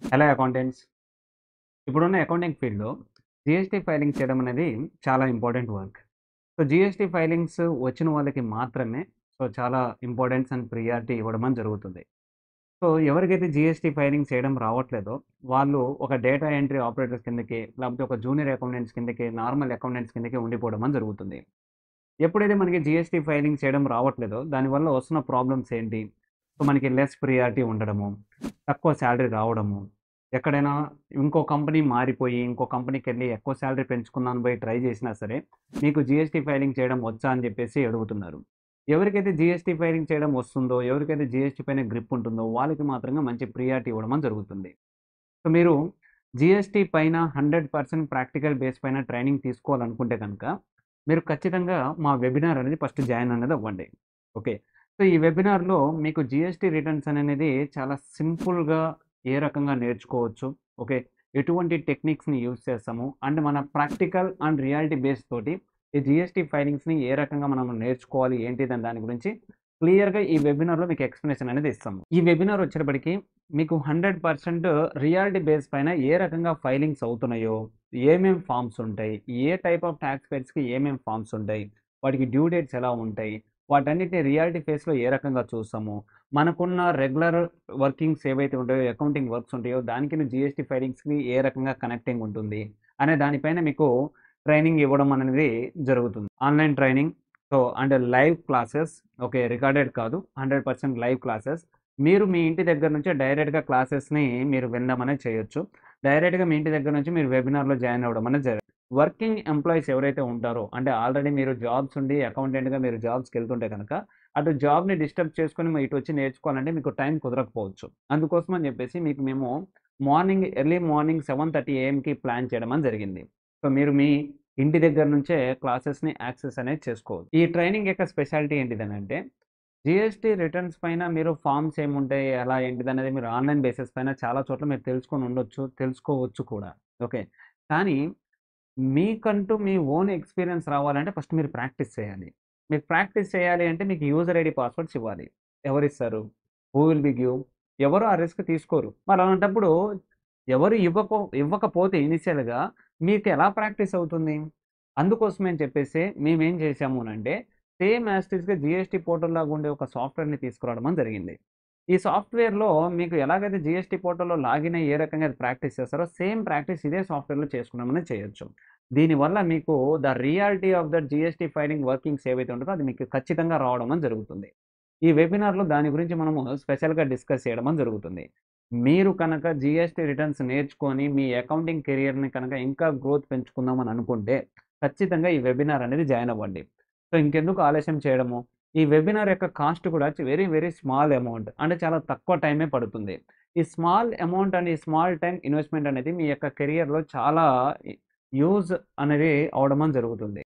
Hello accountants. ఇప్పుడున్న accounting ఫీల్డ్‌లో GST filing చేయడం అనేది చాలా important work. So, GST filings వచ్చిన వాళ్ళకి మాత్రమే చాలా ఇంపార్టెన్స్ అండ్ ప్రియారిటీ ఇవ్వడం అని జరుగుతుంది. సో, ఎవరికైతే జీఎస్టీ ఫైలింగ్ చేయడం రావట్లేదో వాళ్ళు ఒక డేటా ఎంట్రీ ఆపరేటర్స్ కిందకి, లేకపోతే ఒక జూనియర్ అకౌంటెంట్స్ కిందకి, నార్మల్ అకౌంటెంట్స్ కిందకి ఉండిపోవడం అని జరుగుతుంది. ఎప్పుడైతే మనకి జీఎస్టీ ఫైలింగ్ చేయడం రావట్లేదో దానివల్ల వస్తున్న ప్రాబ్లమ్స్ ఏంటి? సో, మనకి లెస్ ప్రియారిటీ ఉండడము, తక్కువ సాలరీ రావడము, ఎక్కడైనా ఇంకో కంపెనీ మారిపోయి, ఇంకో కంపెనీకెళ్ళి ఎక్కువ సాలరీ పెంచుకుందామని పోయి ట్రై చేసినా సరే, మీకు జీఎస్టీ ఫైలింగ్ చేయడం వచ్చా అని చెప్పేసి అడుగుతున్నారు. ఎవరికైతే జీఎస్టీ ఫైలింగ్ చేయడం వస్తుందో, ఎవరికైతే జీఎస్టీ పైన గ్రిప్ ఉంటుందో, వాళ్ళకి మాత్రంగా మంచి ప్రియారిటీ ఇవ్వడం అని జరుగుతుంది. సో, మీరు జీఎస్టీ పైన 100% ప్రాక్టికల్ బేస్ పైన ట్రైనింగ్ తీసుకోవాలనుకుంటే గనక, మీరు ఖచ్చితంగా మా వెబినార్ అనేది ఫస్ట్ జాయిన్ అనేది అవ్వండి. ఓకే. సో, ఈ వెబినార్‌లో మీకు జీఎస్టీ రిటర్న్స్ అనేది చాలా సింపుల్‌గా ఏ రకంగా నేర్చుకోవచ్చు. ఓకే. ఎటువంటి టెక్నిక్స్‌ని యూజ్ చేస్తాము. అండ్ మన ప్రాక్టికల్ అండ్ రియాలిటీ బేస్ తోటి ఈ జీఎస్టీ ఫైలింగ్స్‌ని ఏ రకంగా మనం నేర్చుకోవాలి ఏంటిదని దాని గురించి క్లియర్‌గా ఈ వెబినార్‌లో మీకు ఎక్స్‌ప్లనేషన్ అనేది ఇస్తాము. ఈ వెబినార్ వచ్చేటప్పటికి మీకు 100% రియాలిటీ బేస్ పైన ఏ రకంగా ఫైలింగ్స్ అవుతున్నాయో, ఏమేం ఫార్మ్స్ ఉంటాయి, ఏ టైప్ ఆఫ్ టాక్స్ పేయర్స్‌కి ఏమేం ఫార్మ్స్ ఉంటాయి, వాటికి డ్యూ డేట్స్ ఎలా ఉంటాయి, వాటన్నిటిని రియాలిటీ ఫేస్‌లో ఏ రకంగా చూస్తాము, మనకున్న రెగ్యులర్ వర్కింగ్స్ ఏవైతే ఉంటాయో, అకౌంటింగ్ వర్క్స్ ఉంటాయో, దానికి జీఎస్టీ ఫైలింగ్స్‌కి ఏ రకంగా కనెక్టింగ్ ఉంటుంది, అనే దానిపైన మీకు ట్రైనింగ్ ఇవ్వడం అనేది జరుగుతుంది. Online training. So, and live classes. Okay. Recorded కాదు. 100% లైవ్ క్లాసెస్. మీరు మీ ఇంటి దగ్గర నుంచే డైరెక్ట్‌గా క్లాసెస్‌ని మీరు వినడం అనేది చేయొచ్చు. డైరెక్ట్‌గా మీ ఇంటి దగ్గర నుంచి మీరు వెబినార్‌లో జాయిన్ అవ్వడం అనేది వర్కింగ్ ఎంప్లాయీస్ ఎవరైతే ఉంటారో, అంటే ఆల్రెడీ మీరు జాబ్స్ ఉండి అకౌంటెంట్‌గా మీరు జాబ్స్‌కెళ్తుంటే గనక, అటు జాబ్‌ని డిస్టర్బ్ చేసుకొని ఇటొచ్చి నేర్చుకోవాలంటే మీకు టైం కుదరకపోవచ్చు. అందుకోసం అని చెప్పేసి మీకు మేము ఎర్లీ మార్నింగ్ 7:30 ఏఎంకి ప్లాన్ చేయడం అని జరిగింది. సో, మీరు మీ ఇంటి దగ్గర నుంచే క్లాసెస్‌ని యాక్సెస్ అనేది చేసుకోవచ్చు. ఈ ట్రైనింగ్ యొక్క స్పెషాలిటీ ఏంటిదనంటే, జీఎస్టీ రిటర్న్స్ పైన మీరు ఫార్మ్స్ ఏముంటాయి, ఎలా ఏంటిదనేది మీరు ఆన్‌లైన్ బేసిస్ పైన చాలా చోట్ల మీరు తెలుసుకొని ఉండొచ్చు, తెలుసుకోవచ్చు కూడా. ఓకే. కానీ మీకంటూ మీ ఓన్ ఎక్స్‌పీరియన్స్ రావాలంటే ఫస్ట్ మీరు ప్రాక్టీస్ చేయాలి. మీరు ప్రాక్టీస్ చేయాలి అంటే మీకు యూజర్ ఐడీ పాస్వర్డ్స్ ఇవ్వాలి. ఎవరిస్తారు? Who will be give? ఎవరు ఆ రిస్క్ తీసుకోరు. మరి అలాంటప్పుడు ఎవరు ఇవ్వకపోతే ఇనిషియల్‌గా మీకు ఎలా ప్రాక్టీస్ అవుతుంది? అందుకోసమే అని చెప్పేసి మేమేం చేశామునంటే సేమ్ యాజ్ ఇట్ ఈస్‌గా జీఎస్టీ పోర్టల్ లాగా ఉండే ఒక సాఫ్ట్‌వేర్‌ని తీసుకురావడం అని జరిగింది. ఈ సాఫ్ట్‌వేర్‌లో మీకు ఎలాగైతే జీఎస్టీ పోర్టల్‌లో లాగిన్ అయ్యి ఏ రకంగా ప్రాక్టీస్ చేస్తారో సేమ్ ప్రాక్టీస్ ఇదే సాఫ్ట్‌వేర్‌లో చేసుకున్నామని చేయొచ్చు. దీనివల్ల మీకు the reality of the GST filing workings ఏవైతే ఉంటుందో అది మీకు ఖచ్చితంగా రావడం అని జరుగుతుంది. ఈ వెబినార్‌లో దాని గురించి మనము స్పెషల్‌గా డిస్కస్ చేయడం అని జరుగుతుంది. మీరు కనుక జీఎస్టీ రిటర్న్స్ నేర్చుకొని మీ అకౌంటింగ్ కెరియర్‌ని కనుక ఇంకా గ్రోత్ పెంచుకుందాం అని అనుకుంటే ఖచ్చితంగా ఈ వెబినార్ అనేది జాయిన్ అవ్వండి. సో, ఇంకెందుకు ఆలస్యం చేయడము? ఈ వెబినార్ యొక్క కాస్ట్ కూడా వెరీ, వెరీ స్మాల్ అమౌంట్. అంటే చాలా తక్కువ టైమే పడుతుంది. ఈ స్మాల్ అమౌంట్ అండ్ ఈ స్మాల్ టైమ్ ఇన్వెస్ట్‌మెంట్ అనేది మీ యొక్క కెరియర్‌లో చాలా యూజ్ అనేది అవ్వడం అని జరుగుతుంది.